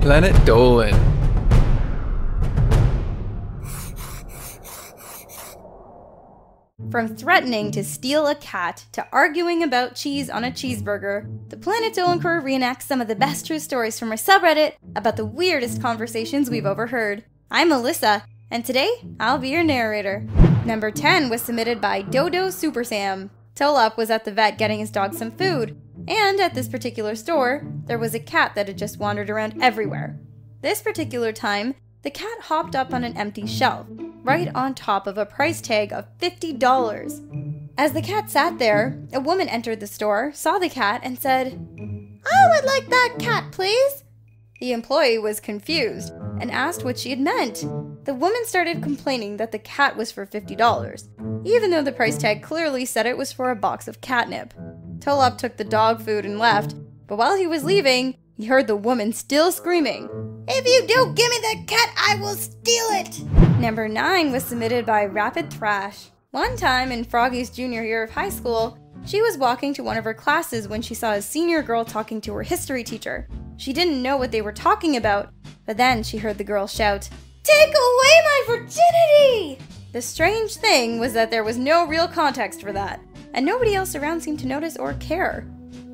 Planet Dolan. From threatening to steal a cat to arguing about cheese on a cheeseburger, the Planet Dolan Crew reenacts some of the best true stories from our subreddit about the weirdest conversations we've overheard. I'm Alyssa, and today I'll be your narrator. Number 10 was submitted by Dodo Super Sam. Tolop was at the vet getting his dog some food, and at this particular store, there was a cat that had just wandered around everywhere. This particular time, the cat hopped up on an empty shelf, right on top of a price tag of $50. As the cat sat there, a woman entered the store, saw the cat, and said, "I would like that cat, please." The employee was confused and asked what she had meant. The woman started complaining that the cat was for $50, even though the price tag clearly said it was for a box of catnip. Tolop took the dog food and left, but while he was leaving, he heard the woman still screaming, "If you don't give me that cat, I will steal it!" Number 9 was submitted by Rapid Thrash. One time in Froggy's junior year of high school, she was walking to one of her classes when she saw a senior girl talking to her history teacher. She didn't know what they were talking about, but then she heard the girl shout, "Take away my virginity!" The strange thing was that there was no real context for that, and nobody else around seemed to notice or care.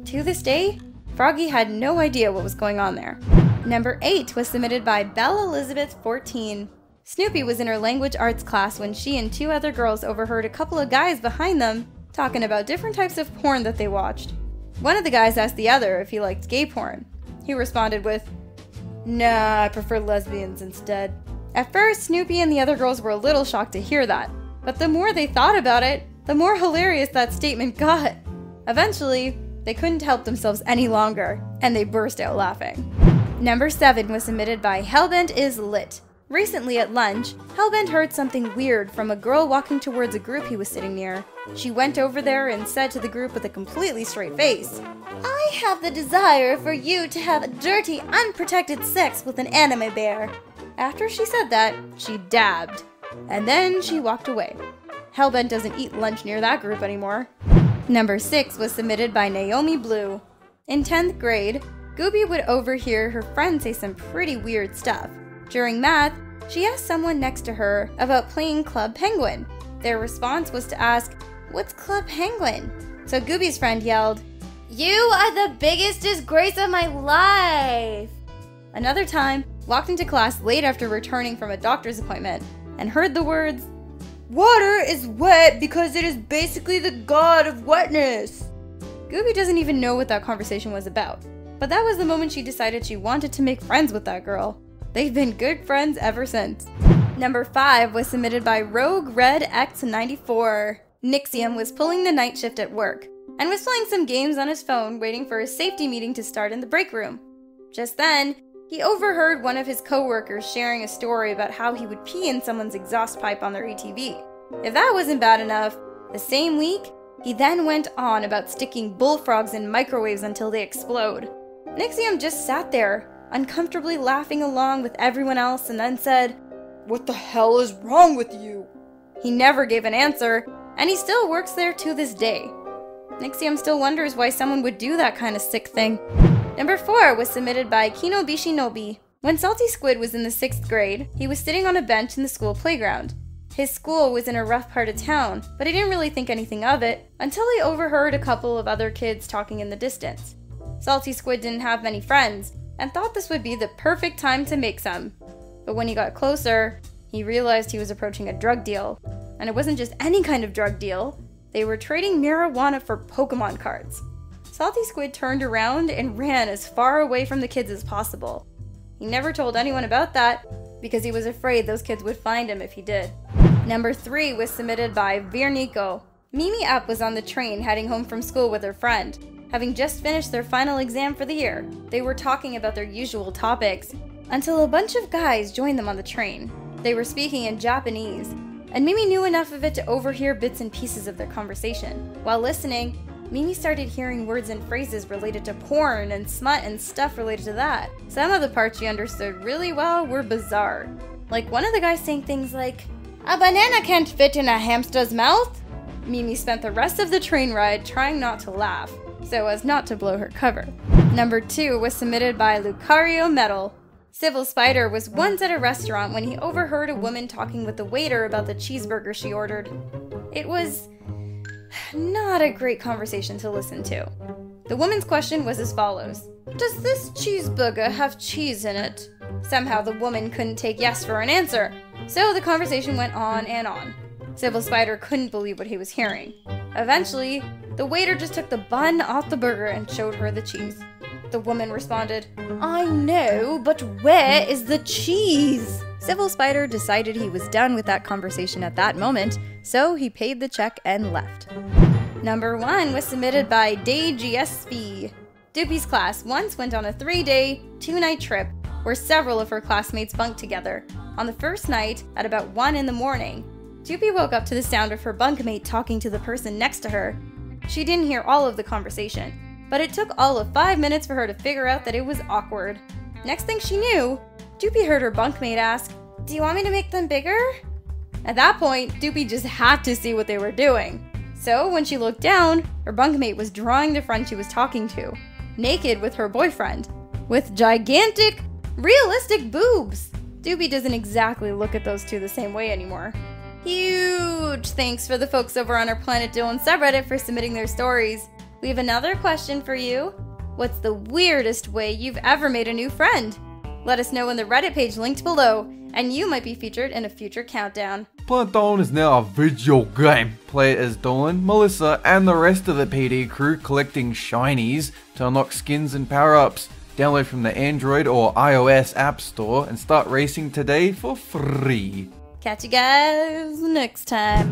To this day, Froggy had no idea what was going on there. Number 8 was submitted by Belle Elizabeth 14. Snoopy was in her language arts class when she and 2 other girls overheard a couple of guys behind them talking about different types of porn that they watched. One of the guys asked the other if he liked gay porn. He responded with, "Nah, I prefer lesbians instead." At first, Snoopy and the other girls were a little shocked to hear that, but the more they thought about it, the more hilarious that statement got. Eventually, they couldn't help themselves any longer, and they burst out laughing. Number 7 was submitted by HellbentIsLit. Recently at lunch, Hellbent heard something weird from a girl walking towards a group he was sitting near. She went over there and said to the group with a completely straight face, "I have the desire for you to have dirty, unprotected sex with an anime bear." After she said that, she dabbed, and then she walked away. Hellbent doesn't eat lunch near that group anymore. Number 6 was submitted by Naomi Blue. In 10th grade, Gooby would overhear her friend say some pretty weird stuff. During math, she asked someone next to her about playing Club Penguin. Their response was to ask, "What's Club Penguin?" So Gooby's friend yelled, "You are the biggest disgrace of my life!" Another time, walked into class late after returning from a doctor's appointment and heard the words, "Water is wet because it is basically the god of wetness." Gooby doesn't even know what that conversation was about, but that was the moment she decided she wanted to make friends with that girl. They've been good friends ever since. Number 5 was submitted by Rogue Red X94. Nixium was pulling the night shift at work and was playing some games on his phone waiting for his safety meeting to start in the break room. Just then, he overheard one of his coworkers sharing a story about how he would pee in someone's exhaust pipe on their ATV. If that wasn't bad enough, the same week, he then went on about sticking bullfrogs in microwaves until they explode. Nixium just sat there, uncomfortably laughing along with everyone else, and then said, "What the hell is wrong with you?" He never gave an answer, and he still works there to this day. Nixium still wonders why someone would do that kind of sick thing. Number 4 was submitted by KinoBShinobi. When Salty Squid was in the 6th grade, he was sitting on a bench in the school playground. His school was in a rough part of town, but he didn't really think anything of it until he overheard a couple of other kids talking in the distance. Salty Squid didn't have many friends, and thought this would be the perfect time to make some. But when he got closer, he realized he was approaching a drug deal. And it wasn't just any kind of drug deal. They were trading marijuana for Pokemon cards. Salty Squid turned around and ran as far away from the kids as possible. He never told anyone about that because he was afraid those kids would find him if he did. Number 3 was submitted by Verneko. Mimi Up was on the train heading home from school with her friend. Having just finished their final exam for the year, they were talking about their usual topics until a bunch of guys joined them on the train. They were speaking in Japanese, and Mimi knew enough of it to overhear bits and pieces of their conversation. While listening, Mimi started hearing words and phrases related to porn and smut and stuff related to that. Some of the parts she understood really well were bizarre. Like one of the guys saying things like, "A banana can't fit in a hamster's mouth." Mimi spent the rest of the train ride trying not to laugh, so as not to blow her cover. Number 2 was submitted by LucarioMetal. Civil Spider was once at a restaurant when he overheard a woman talking with the waiter about the cheeseburger she ordered. It was not a great conversation to listen to. The woman's question was as follows: "Does this cheeseburger have cheese in it?" Somehow the woman couldn't take yes for an answer, so the conversation went on and on. Civil Spider couldn't believe what he was hearing. Eventually, the waiter just took the bun off the burger and showed her the cheese. The woman responded, "I know, but where is the cheese?" Civil Spider decided he was done with that conversation at that moment, so he paid the check and left. Number 1 was submitted by DAEJSV. Doopy's class once went on a 3-day, 2-night trip where several of her classmates bunked together. On the first night, at about 1 in the morning, Doopy woke up to the sound of her bunkmate talking to the person next to her. She didn't hear all of the conversation, but it took all of 5 minutes for her to figure out that it was awkward. Next thing she knew, Doopy heard her bunkmate ask, "Do you want me to make them bigger?" At that point, Doopy just had to see what they were doing. So when she looked down, her bunkmate was drawing the friend she was talking to, naked with her boyfriend, with gigantic, realistic boobs. Doopy doesn't exactly look at those two the same way anymore. Huge thanks for the folks over on our Planet Dolan subreddit for submitting their stories. We have another question for you. What's the weirdest way you've ever made a new friend? Let us know in the Reddit page linked below, and you might be featured in a future countdown. Planet Dolan is now a video game. Play it as Dolan, Melissa, and the rest of the PD crew collecting shinies to unlock skins and power-ups. Download from the Android or iOS App Store and start racing today for free. Catch you guys next time.